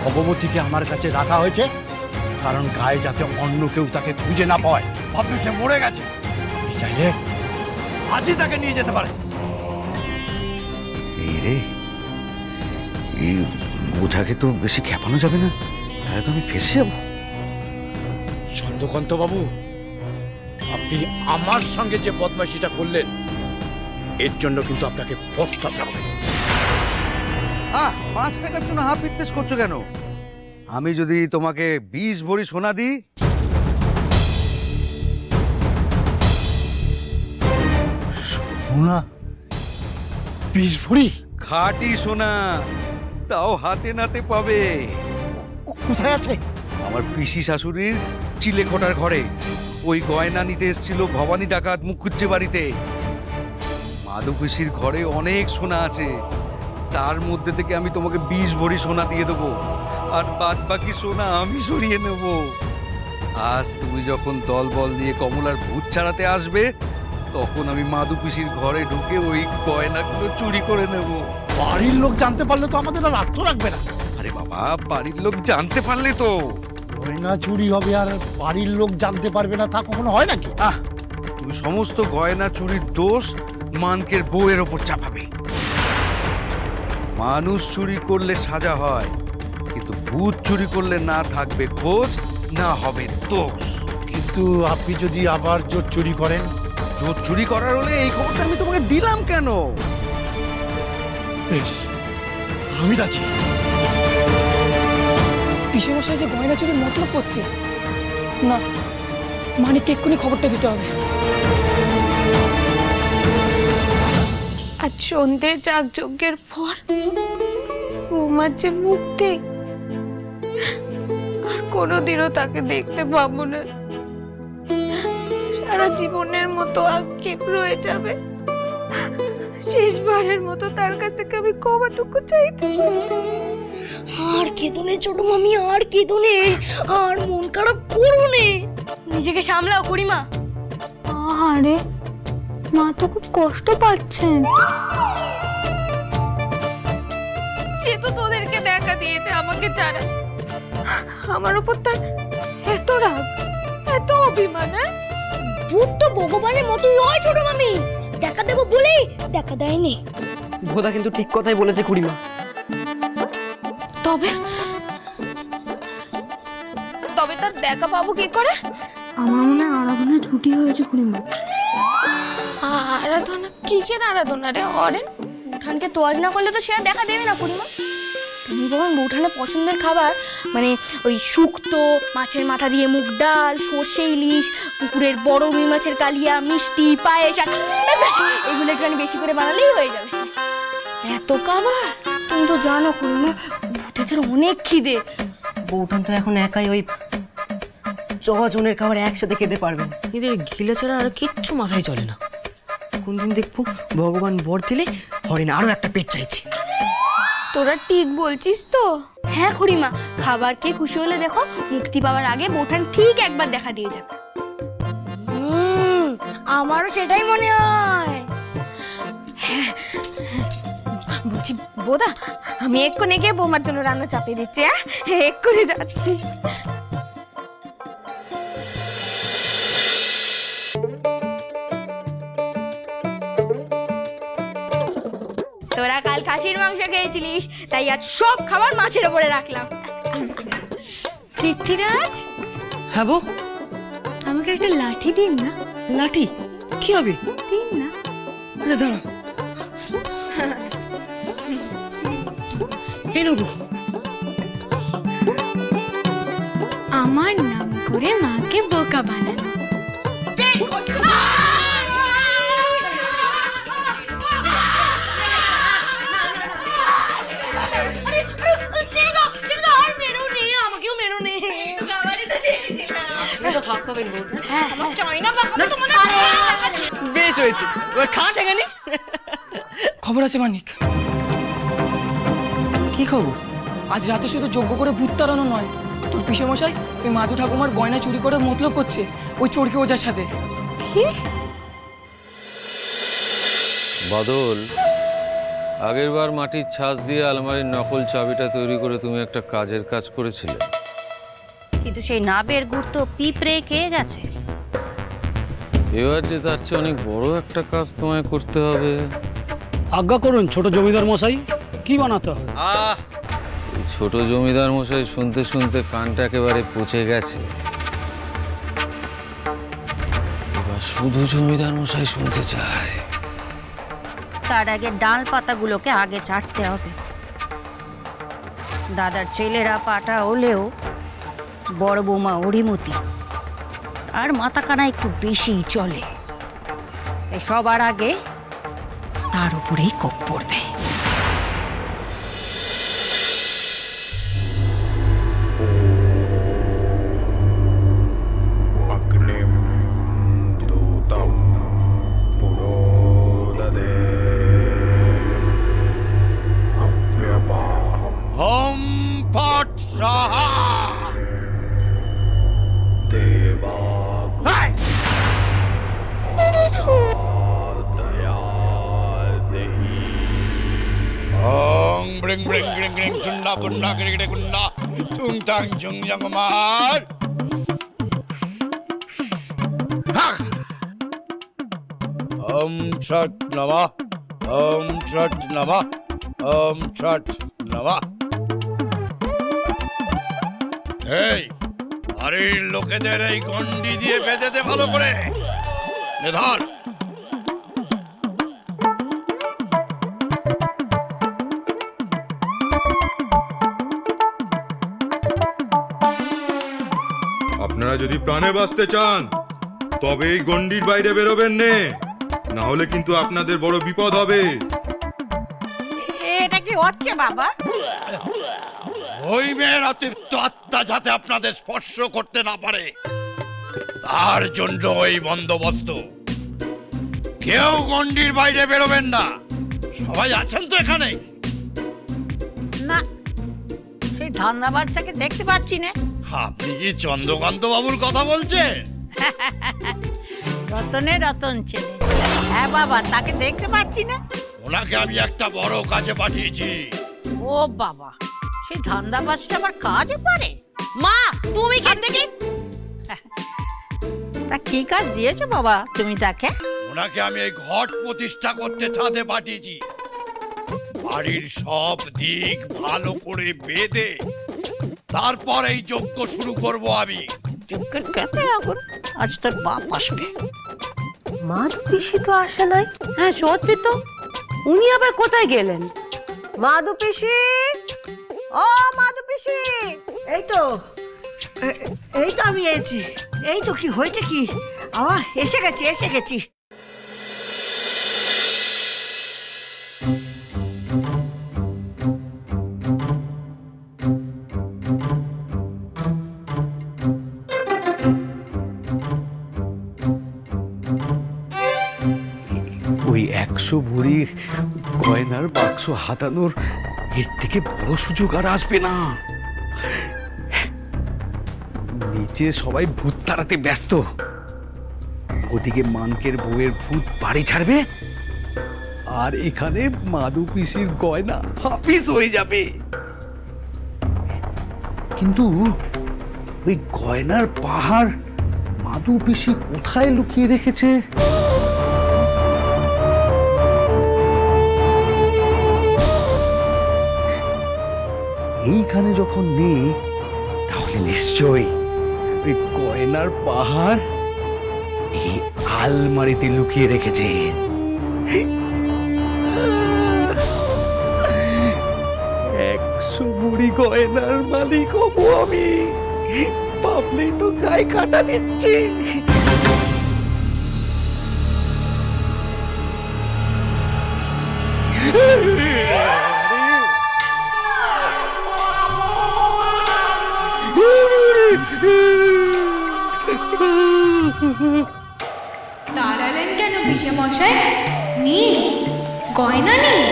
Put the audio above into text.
ভগবতীকে আমার কাছে রাখা হয়েছে, কারণ গায়ে যাতে অন্য কেউ তাকে খুঁজে না পায়। ভাববে সে মরে গেছে। আপনি চাইলে আজই তাকে নিয়ে যেতে পারে। এই রে, এই বোঝাকে তো বেশি খেপানো যাবে না, তাহলে তো আমি ফেসে যাবো। চন্দ্রকান্ত বাবু, আপনি আমার সঙ্গে যে বদমাইশিটা করলেন, এর জন্য কিন্তু আপনাকে পস্তাতে হবে। 5 টাকার জন্য হাফ বিদ্বেষ করছো কেন? আমি যদি তোমাকে 20 ভরি সোনা দিই, সোনা 20 ভরি? খাঁটি সোনা, তাও হাতে নাতে পাবে। কোথায় আছে? আমার পিসি শাশুড়ির চিলেকোঠার ঘরে। ওই গয়না নিতে এসেছিল ভবানী ডাকাত মুখুজ্জে বাড়িতে। মাধু পিসির ঘরে অনেক সোনা আছে, তার মধ্যে থেকে আমি তোমাকে 20 ভরি সোনা দিয়ে দেবো, আর বাদ বাকি সোনা আমি সরিয়ে নেব। আজ তুমি যখন দলবল নিয়ে কমলার ভূত ছাড়াতে আসবে, তখন আমি মাধু পিসির ঘরে ঢুকে ওই গয়নাগুলো চুরি করে নেব। বাড়ির লোক জানতে পারলে তো আমাদের আর আস্ত রাখবে না। আরে বাবা, বাড়ির লোক জানতে পারলে তো। গয়না চুরি হবে আর বাড়ির লোক জানতে পারবে না, তা কখনো হয় নাকি? তুমি সমস্ত গয়না চুরির দোষ মানকের বউয়ের ওপর চাপাবে। মানুষ চুরি করলে সাজা হয়, কিন্তু ভূত চুরি করলে না থাকবে খোঁজ, না হবে দোষ। কিন্তু আপনি যদি আবার জোর চুরি করেন? জোর চুরি করার হলে এই খবরটা আমি তোমাকে দিলাম কেন? বেশ, আমি রাজি। পিসেমশাই যে গয়না চুরির মতলব করছে না, মানিককে এক্ষুনি খবরটা দিতে হবে। আজ সন্ধে যাগযজ্ঞের পর বৌমার যে মুক্তি, আর কোনোদিনও তাকে দেখতে পাবো না। সারা জীবনের মতো আক্ষেপ রয়ে যাবে। শেষবারের মতো তার কাছ থেকে আমি ক্ষমাটুকু চাইতে। আর কেঁদো নে ছোট মামি, আর কেঁদো নে, আর মন খারাপ করো নে। নিজেকে সামলাও খুড়িমা। আরে মা তো খুব কষ্ট পাচ্ছেন। সে তো তোদেরকে দেখা দিয়েছে আমাকে ছাড়া, আমার উপর তার এত রাগ, এত অভিমান। ভূত তো ভগবানের মতোই হয় ছোট মামি, দেখা দেবো বলেই দেখা দেয়নি। ভোদা কিন্তু ঠিক কথাই বলেছে খুড়িমা। তবে তবে তার দেখা পাবো কি করে? আমার মনে হয় আরাধনার ত্রুটি হয়েছে খুড়িমা। আরাধনা? কিসের আরাধনা রে অরেন? বৌঠানকে তোয়াজ না করলে তো সে আর দেখা দেবে না খুড়িমা। তুমি বরং বৌঠানের পছন্দের খাবার, মানে ওই শুক্তো, মাছের মাথা দিয়ে মুগ ডাল, সর্ষে ইলিশ, পুকুরের বড় রুই মাছের কালিয়া, মিষ্টি, পায়েস, এগুলো একটু বেশি করে বানালেই হয়ে যাবে। এত খাবার? তুমি তো জানো খুড়িমা, ভূতেদের অনেক খিদে। বউঠান তো এখন একাই ওই 6 জনের খাবার একসাথে খেতে পারবেন। এদের ঘিলে ছাড়া আর কিচ্ছু মাথায় চলে না। কোনদিন দেখবো ভগবান বর দিলে হরিণ আরো একটা পেট চাইছে। তোরা ঠিক বলছিস তো? হ্যাঁ খুড়িমা, খাবার খেয়ে খুশি হলে দেখো মুক্তি পাওয়ার আগে বৌঠান ঠিক একবার দেখা দিয়ে যাবে। আমারও সেটাই মনে হয়। বলছি বোদা, আমি এক্ষুনি গিয়ে বৌমার জন্য রান্না চাপিয়ে দিচ্ছি। এক্ষুনি যাচ্ছি। তোরা কাল খাসির মাংস খেয়েছিলিস, তাই আজ সব খাবার মাছের ওপরে রাখলাম। পৃথ্বীরাজ, হ্যাঁ বউ, আমাকে একটা লাঠি দিন না। লাঠি? কি হবে? দিন না। আচ্ছা দাঁড়া, এই নেবো। আমার নাম করে মাকে বোকা বানানো। বেশ হয়েছে, এবার খা ঠেকানি। খবর আছে মানিক। কি খবর? আজ রাতে শুধু যজ্ঞ করে ভূত তাড়ানো নয়, তোর পিসেমশাই ওই মাধু ঠাকুমার গয়না চুরি করে মতলব করছে ওই চোরকে ওজার সাথে। বদল, আগেরবার মাটির ছাঁচ দিয়ে আলমারির নকল চাবিটা তৈরি করে তুমি একটা কাজের কাজ করেছিলে। কিন্তু সেই নাবের গুড় তো পিঁপড়ে খেয়ে গেছে। এবার যে তার চেয়ে অনেক বড় একটা কাজ তোমায় করতে হবে। আজ্ঞা করুন ছোট জমিদার মশাই, কি বানাতে হবে? এই ছোট জমিদার মশাই শুনতে শুনতে কানটা একেবারে পচে গেছে। এবার শুধু জমিদার মশাই শুনতে চায়। তার আগে ডাল পাতাগুলোকে আগে চাটতে হবে। দাদার ছেলেরা পাটা হলেও বড় বৌমা অরিমতি আর মাথা কানা একটু বেশিই চলে। তাই সবার আগে তার উপরেই কোপ পড়বে। अग्निं दूतं पुरोददे अप्यपा হম ফট সাহা। देवा এই! दया देहि ওং ব্রিং ব্রিং গ্রিং গ্রিং চুন্না কুন্না গিরিগিরে কুন্না টুং টাং ঝুং জং মার। ওম ছট নমঃ, ওম ছট নমঃ, ওম ছট নমঃ। এই বাড়ির লোকেদের এই গন্ডি দিয়ে বেঁধে দে ভালো করে। নে ধর। আপনারা যদি প্রাণে বাঁচতে চান তবে এই গন্ডির বাইরে বেরোবেন নে, না হলে কিন্তু আপনাদের বড় বিপদ হবে। এটা কি হচ্ছে বাবা? ওই মেয়ের অতিরিক্ত আত্মা যাতে আপনাদের স্পর্শ করতে না পারে তার জন্য এই বন্দোবস্ত। কেউ গন্ডির বাইরে বেরোবেন না। সবাই আছেন তো এখানে? না, সেই ধান্দা বাচ্চাকে দেখতে পাচ্ছি না। আপনি কি চন্দ্রকান্ত বাবুর কথা বলছেন? রতনের রতন ছেলে। হ্যাঁ বাবা, তাকে দেখতে পাচ্ছি না। ওনাকে আমি একটা বড় কাজে পাঠিয়েছি। ও বাবা, সেই ধান্দা বাচ্চা আবার কাজও পারে? মা, তুমি কেন দেখি? তা কি কাজ দিয়েছো বাবা তুমি তাকে? ওনাকে আমি এই ঘট প্রতিষ্ঠা করতে ছাদে পাঠিয়েছি। বাড়ির সব দিক ভালো করে বেঁধে তারপর এই যজ্ঞ শুরু করব আমি। যজ্ঞের কাছে এখন আজ তোর বাপ আসবে। মাধু পিসি তো আসে নাই। হ্যাঁ সত্যি তো, উনি আবার কোথায় গেলেন? মাধু পিসি, ও মাধু পিসি। এই তো আমি এসেছি। এই তো কি হয়েছে কি? এসে গেছি। ওই 100 ভরি গয়নার বাক্স হাতানোর এর থেকে বড় সুযোগ আর আসবে না। নিচে সবাই ভূত তাড়াতে ব্যস্ত, ওদিকে মানকের বউয়ের ভূত বাড়ি ছাড়বে, আর এখানে মাধু পিসির গয়না হাফিজ হয়ে যাবে। কিন্তু ওই গয়নার পাহাড় মাধু পিসি কোথায় লুকিয়ে রেখেছে? এইখানে যখন নেই, তাহলে নিশ্চয়ই ওই গয়নার পাহাড় এই আলমারিতে লুকিয়ে রেখেছে। 100 ভরি গয়নার মালিক হবো আমি। ভাবলেই তো গায়ে কাটা দিচ্ছে। দাঁড়ালেন কেন পিসে মশাই? নীল গয়না নীল।